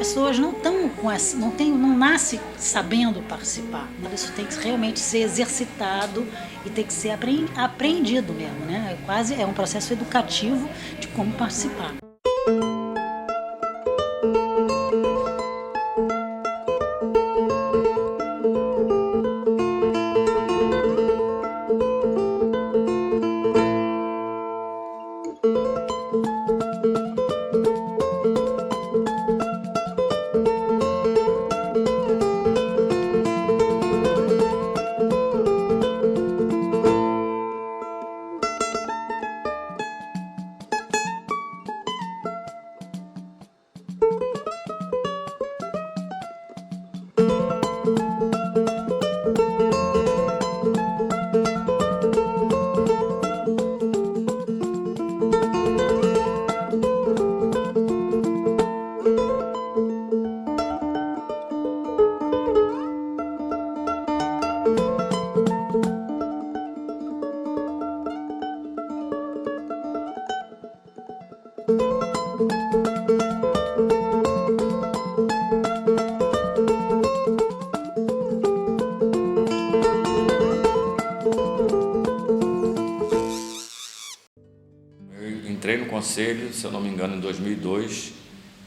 pessoas não estão com essa, não nasce sabendo participar. Isso tem que realmente ser exercitado e tem que ser aprendido mesmo, né? É um processo educativo de como participar. Entrei no conselho, se eu não me engano, em 2002,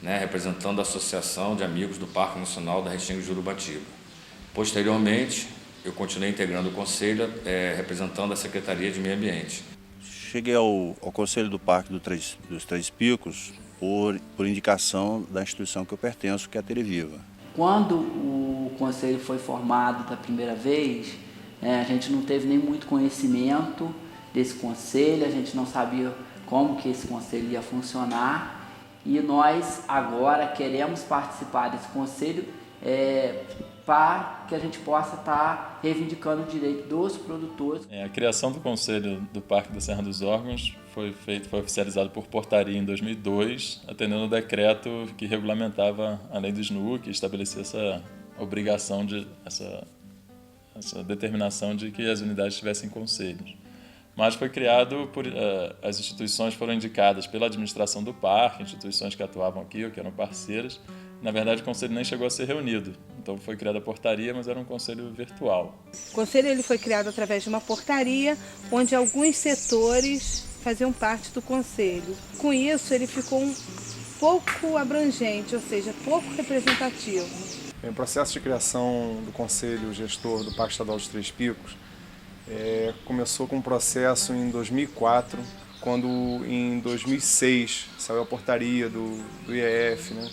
né, representando a Associação de Amigos do Parque Nacional da Restinga de Jurubatiba. Posteriormente, eu continuei integrando o conselho, representando a Secretaria de Meio Ambiente. Cheguei ao Conselho do Parque dos Três Picos por indicação da instituição que eu pertenço, que é a Televiva. Quando o conselho foi formado da primeira vez, a gente não teve nem muito conhecimento desse conselho, a gente não sabia como que esse conselho ia funcionar, e nós agora queremos participar desse conselho para que a gente possa estar reivindicando o direito dos produtores. A criação do Conselho do Parque da Serra dos Órgãos foi oficializado por portaria em 2002, atendendo ao decreto que regulamentava a lei do SNU, que estabelecia essa obrigação, essa determinação de que as unidades tivessem conselhos. Mas foi criado as instituições foram indicadas pela administração do parque, instituições que atuavam aqui ou que eram parceiras. Na verdade, o conselho nem chegou a ser reunido. Então foi criada a portaria, mas era um conselho virtual. O conselho ele foi criado através de uma portaria, onde alguns setores faziam parte do conselho. Com isso, ele ficou um pouco abrangente, ou seja, pouco representativo. O processo de criação do Conselho Gestor do Parque Estadual dos Três Picos começou com um processo em 2004, quando em 2006 saiu a portaria do IEF, né,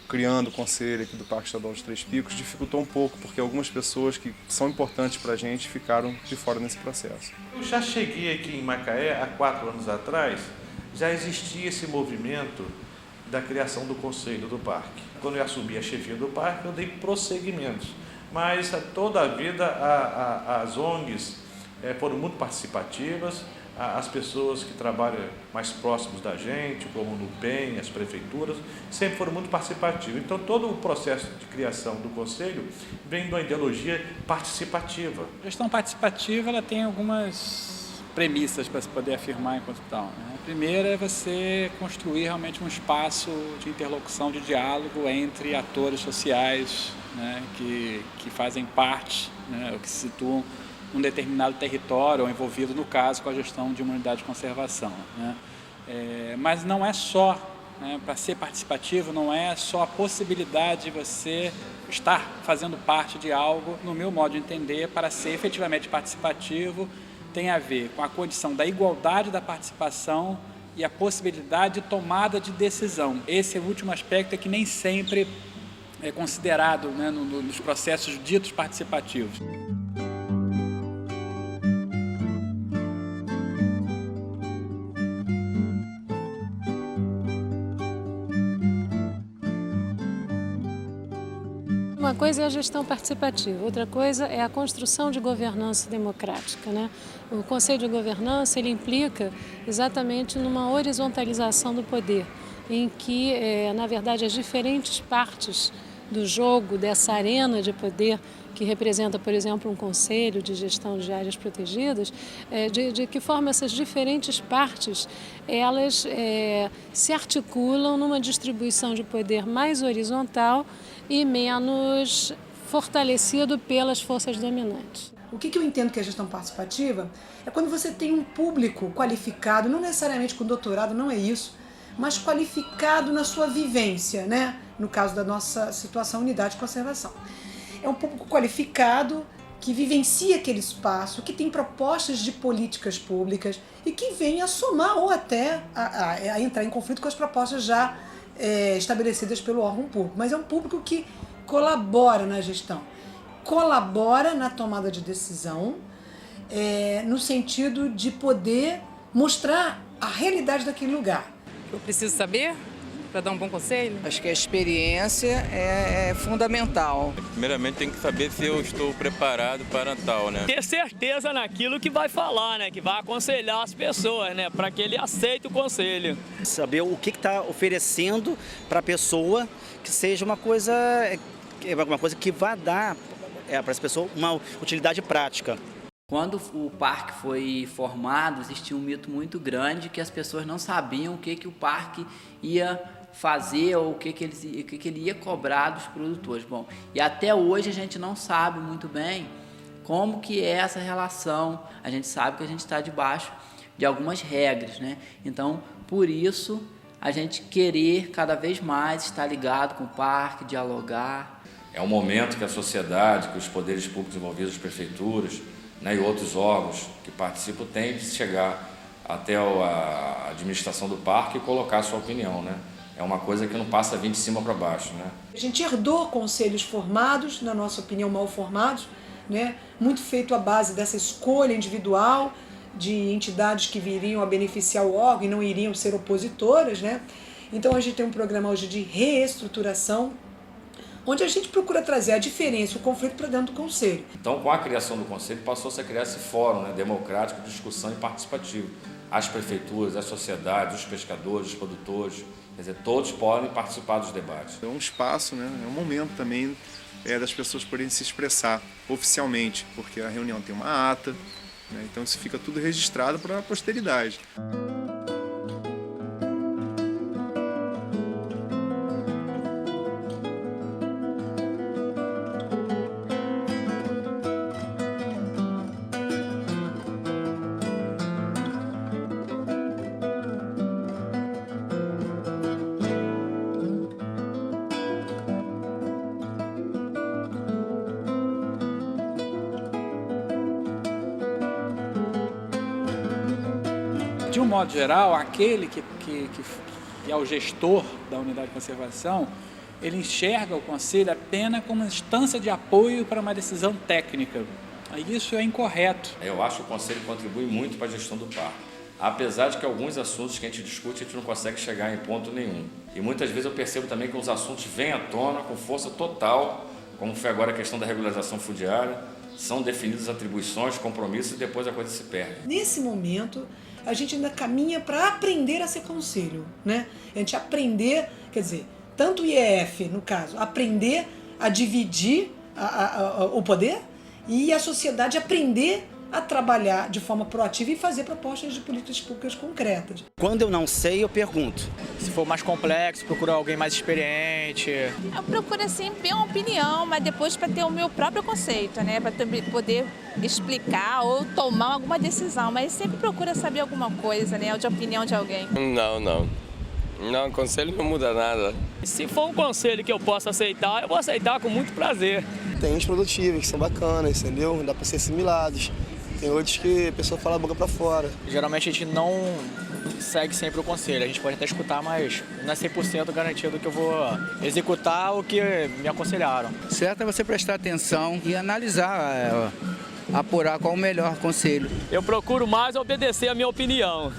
criando o Conselho aqui do Parque Estadual dos Três Picos. Dificultou um pouco, porque algumas pessoas que são importantes para a gente ficaram de fora nesse processo. Eu já cheguei aqui em Macaé há 4 anos atrás, já existia esse movimento da criação do Conselho do Parque. Quando eu assumi a chefia do parque, eu dei prosseguimentos, mas toda a vida as ONGs foram muito participativas, as pessoas que trabalham mais próximos da gente, como o NUPEM, as prefeituras, sempre foram muito participativas. Então, todo o processo de criação do Conselho vem de uma ideologia participativa. A gestão participativa ela tem algumas premissas para se poder afirmar enquanto tal, né? A primeira é você construir realmente um espaço de interlocução, de diálogo entre atores sociais, né, que fazem parte, né, ou que se situam um determinado território ou envolvido, no caso, com a gestão de uma unidade de conservação, né? Mas não é só, né, para ser participativo, não é só a possibilidade de você estar fazendo parte de algo, no meu modo de entender, para ser efetivamente participativo, tem a ver com a condição da igualdade da participação e a possibilidade de tomada de decisão. Esse último aspecto que nem sempre é considerado, né, nos processos ditos participativos. Uma coisa é a gestão participativa, outra coisa é a construção de governança democrática, né? O Conselho de Governança ele implica exatamente numa horizontalização do poder, em que, na verdade, as diferentes partes do jogo, dessa arena de poder que representa, por exemplo, um conselho de gestão de áreas protegidas, de que forma essas diferentes partes elas se articulam numa distribuição de poder mais horizontal e menos fortalecido pelas forças dominantes. O que eu entendo que é gestão participativa é quando você tem um público qualificado, não necessariamente com doutorado, não é isso, mas qualificado na sua vivência, né? No caso da nossa situação, unidade de conservação. É um público qualificado que vivencia aquele espaço, que tem propostas de políticas públicas e que vem a somar ou até a entrar em conflito com as propostas já estabelecidas pelo órgão público. Mas é um público que colabora na gestão, colabora na tomada de decisão, no sentido de poder mostrar a realidade daquele lugar. Eu preciso saber para dar um bom conselho? Acho que a experiência é fundamental. Primeiramente tem que saber se eu estou preparado para tal, né? Ter certeza naquilo que vai falar, né? Que vai aconselhar as pessoas, né? Para que ele aceite o conselho. Saber o que está oferecendo para a pessoa que seja uma coisa que vá dar para as pessoas uma utilidade prática. Quando o parque foi formado, existia um mito muito grande que as pessoas não sabiam o que o parque ia fazer ou o que ele ia cobrar dos produtores. Bom, e até hoje a gente não sabe muito bem como que é essa relação. A gente sabe que a gente está debaixo de algumas regras, né? Então, por isso, a gente querer cada vez mais estar ligado com o parque, dialogar. É um momento que a sociedade, que os poderes públicos envolvidos, as prefeituras, né, e outros órgãos que participam têm de chegar até a administração do parque e colocar a sua opinião, né? É uma coisa que não passa vir de cima para baixo, né? A gente herdou conselhos formados, na nossa opinião mal formados, né? Muito feito à base dessa escolha individual de entidades que viriam a beneficiar o órgão e não iriam ser opositoras, né? Então a gente tem um programa hoje de reestruturação, onde a gente procura trazer a diferença, o conflito para dentro do Conselho. Então, com a criação do Conselho, passou-se a criar esse fórum, né, democrático de discussão e participativo. As prefeituras, as sociedades, os pescadores, os produtores, quer dizer, todos podem participar dos debates. É um espaço, né, é um momento também das pessoas poderem se expressar oficialmente, porque a reunião tem uma ata, né, então isso fica tudo registrado para a posteridade. De um modo geral, aquele que é o gestor da unidade de conservação, ele enxerga o conselho apenas como uma instância de apoio para uma decisão técnica. Isso é incorreto. Eu acho que o conselho contribui muito para a gestão do parque. Apesar de que alguns assuntos que a gente discute, a gente não consegue chegar em ponto nenhum. E muitas vezes eu percebo também que os assuntos vêm à tona com força total, como foi agora a questão da regularização fundiária, são definidas atribuições, compromissos e depois a coisa se perde. Nesse momento, a gente ainda caminha para aprender a ser conselho, né? A gente aprender, quer dizer, tanto o IEF, no caso, aprender a dividir o poder e a sociedade aprender a trabalhar de forma proativa e fazer propostas de políticas públicas concretas. Quando eu não sei, eu pergunto. Se for mais complexo, procuro alguém mais experiente. Eu procuro sempre uma opinião, mas depois para ter o meu próprio conceito, né? Para poder explicar ou tomar alguma decisão, mas sempre procura saber alguma coisa, né? De opinião de alguém. Não, conselho não muda nada. Se for um conselho que eu possa aceitar, eu vou aceitar com muito prazer. Tem uns produtivos que são bacanas, entendeu? Dá para ser assimilados. Tem outros que a pessoa fala a boca para fora. Geralmente a gente não segue sempre o conselho. A gente pode até escutar, mas não é 100% garantido que eu vou executar o que me aconselharam. Certo é você prestar atenção e analisar, apurar qual o melhor conselho. Eu procuro mais obedecer a minha opinião.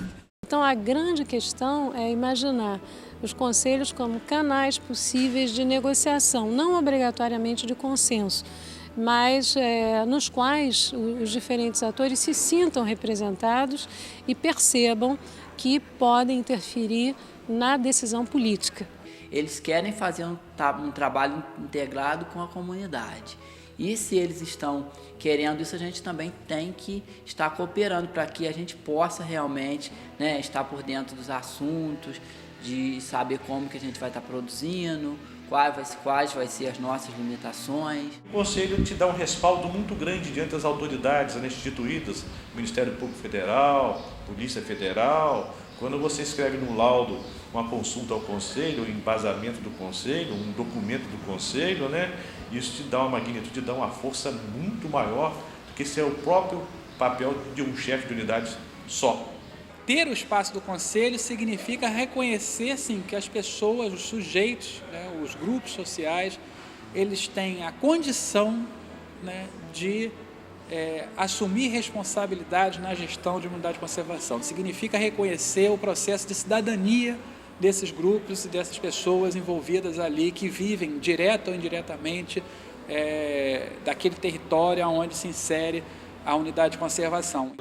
Então, a grande questão é imaginar os conselhos como canais possíveis de negociação, não obrigatoriamente de consenso, mas nos quais os diferentes atores se sintam representados e percebam que podem interferir na decisão política. Eles querem fazer um trabalho integrado com a comunidade. E se eles estão querendo isso, a gente também tem que estar cooperando para que a gente possa realmente, né, estar por dentro dos assuntos, de saber como que a gente vai estar produzindo, quais vai ser as nossas limitações. O Conselho te dá um respaldo muito grande diante das autoridades instituídas, Ministério Público Federal, Polícia Federal. Quando você escreve no laudo uma consulta ao Conselho, um embasamento do Conselho, um documento do Conselho, né? Isso te dá uma magnitude, te dá uma força muito maior do que ser o próprio papel de um chefe de unidade só. Ter o espaço do Conselho significa reconhecer, sim, que as pessoas, os sujeitos, né, os grupos sociais, eles têm a condição, né, de assumir responsabilidade na gestão de uma unidade de conservação. Significa reconhecer o processo de cidadania desses grupos e dessas pessoas envolvidas ali, que vivem direta ou indiretamente daquele território onde se insere a unidade de conservação.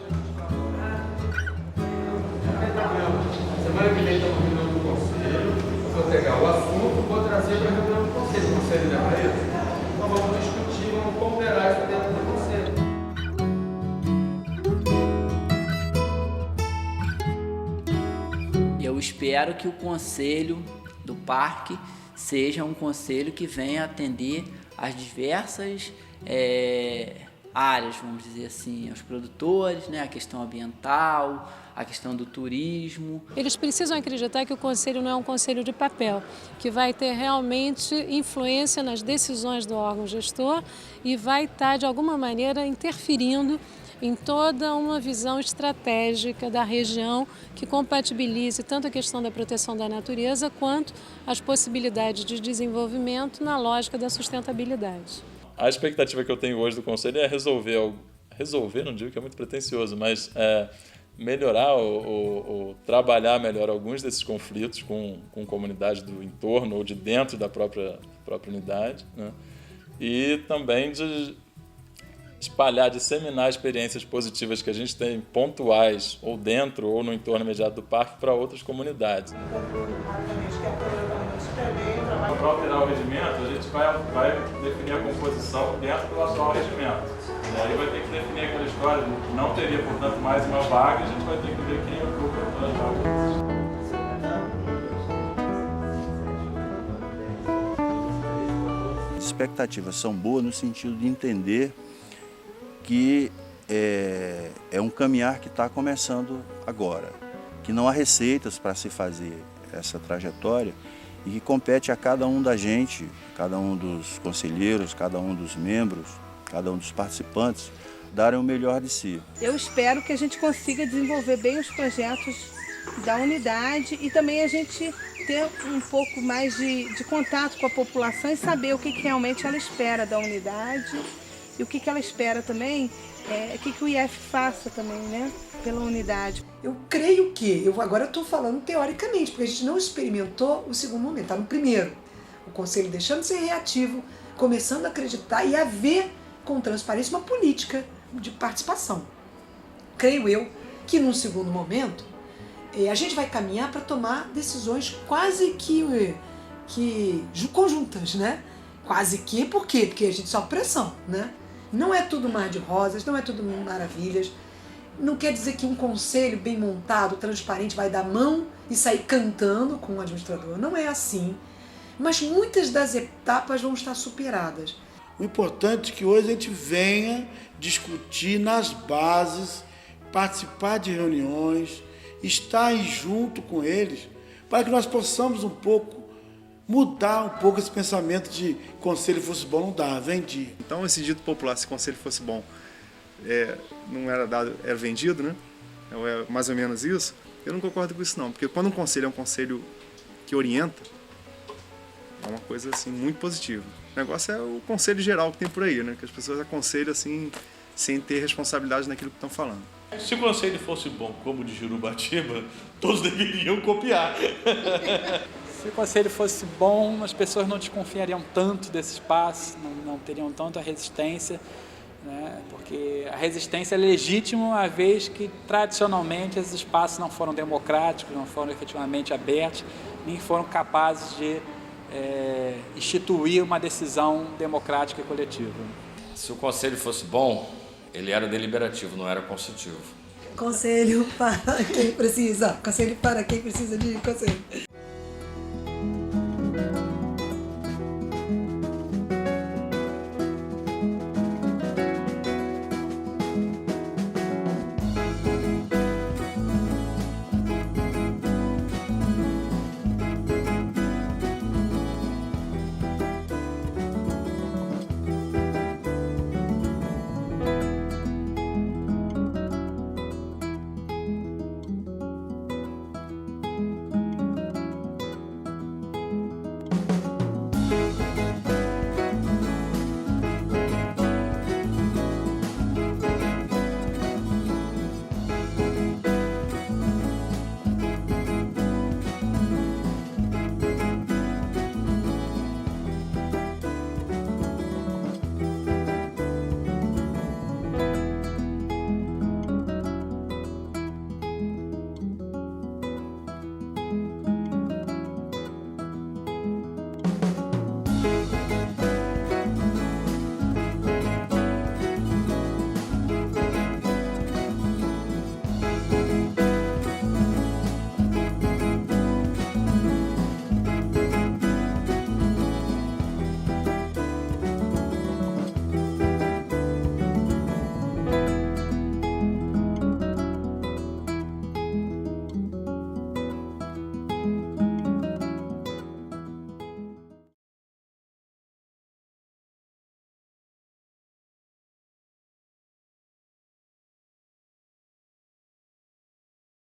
Semana que vem estamos reunião do Conselho, vou pegar o assunto, vou trazer para a reunião do Conselho. O Conselho não é para isso? Então vamos discutir, vamos ponderar isso dentro do Conselho. Eu espero que o Conselho do Parque seja um conselho que venha atender as diversas áreas, vamos dizer assim, aos produtores, né, a questão ambiental, a questão do turismo. Eles precisam acreditar que o Conselho não é um conselho de papel, que vai ter realmente influência nas decisões do órgão gestor e vai estar, de alguma maneira, interferindo em toda uma visão estratégica da região que compatibilize tanto a questão da proteção da natureza quanto as possibilidades de desenvolvimento na lógica da sustentabilidade. A expectativa que eu tenho hoje do Conselho é resolver, não digo que é muito pretensioso, mas melhorar ou trabalhar melhor alguns desses conflitos com comunidades do entorno ou de dentro da própria unidade, né? E também de espalhar, disseminar experiências positivas que a gente tem pontuais ou dentro ou no entorno imediato do parque para outras comunidades. Para alterar o regimento, a gente vai definir a composição dentro do atual regimento. E aí vai ter que definir aquela história, não teria, portanto, mais uma vaga, a gente vai ter que ver quem ocupa as vagas. As expectativas são boas no sentido de entender que é um caminhar que está começando agora, que não há receitas para se fazer essa trajetória e que compete a cada um da gente, cada um dos conselheiros, cada um dos membros, cada um dos participantes, darem o melhor de si. Eu espero que a gente consiga desenvolver bem os projetos da unidade e também a gente ter um pouco mais de contato com a população e saber o que realmente ela espera da unidade e o que ela espera também, o que o IF faça também, né, pela unidade. Eu creio que, agora eu estou falando teoricamente, porque a gente não experimentou o segundo momento, está no primeiro. O Conselho deixando de ser reativo, começando a acreditar e a ver com transparência uma política de participação. Creio eu que num segundo momento a gente vai caminhar para tomar decisões quase que conjuntas, né? Quase que, por quê? Porque a gente sofre pressão, né? Não é tudo mar de rosas, não é tudo maravilhas. Não quer dizer que um conselho bem montado, transparente, vai dar mão e sair cantando com o administrador. Não é assim. Mas muitas das etapas vão estar superadas. O importante é que hoje a gente venha discutir nas bases, participar de reuniões, estar junto com eles, para que nós possamos mudar um pouco esse pensamento de conselho fosse bom, não dá, vendi. Então esse dito popular, se conselho fosse bom, não era dado, era vendido, né? É mais ou menos isso. Eu não concordo com isso não, porque quando um conselho é um conselho que orienta, é uma coisa assim muito positiva. O negócio é o conselho geral que tem por aí, né? Que as pessoas aconselham assim, sem ter responsabilidade naquilo que estão falando. Se o conselho fosse bom como o de Jurubatiba, todos deveriam copiar. Se o conselho fosse bom, as pessoas não desconfiariam tanto desse espaço, não teriam tanta resistência, né? Porque a resistência é legítima, uma vez que tradicionalmente esses espaços não foram democráticos, não foram efetivamente abertos, nem foram capazes de instituir uma decisão democrática e coletiva. Se o conselho fosse bom, ele era deliberativo, não era consultivo. Conselho para quem precisa. Conselho para quem precisa de conselho.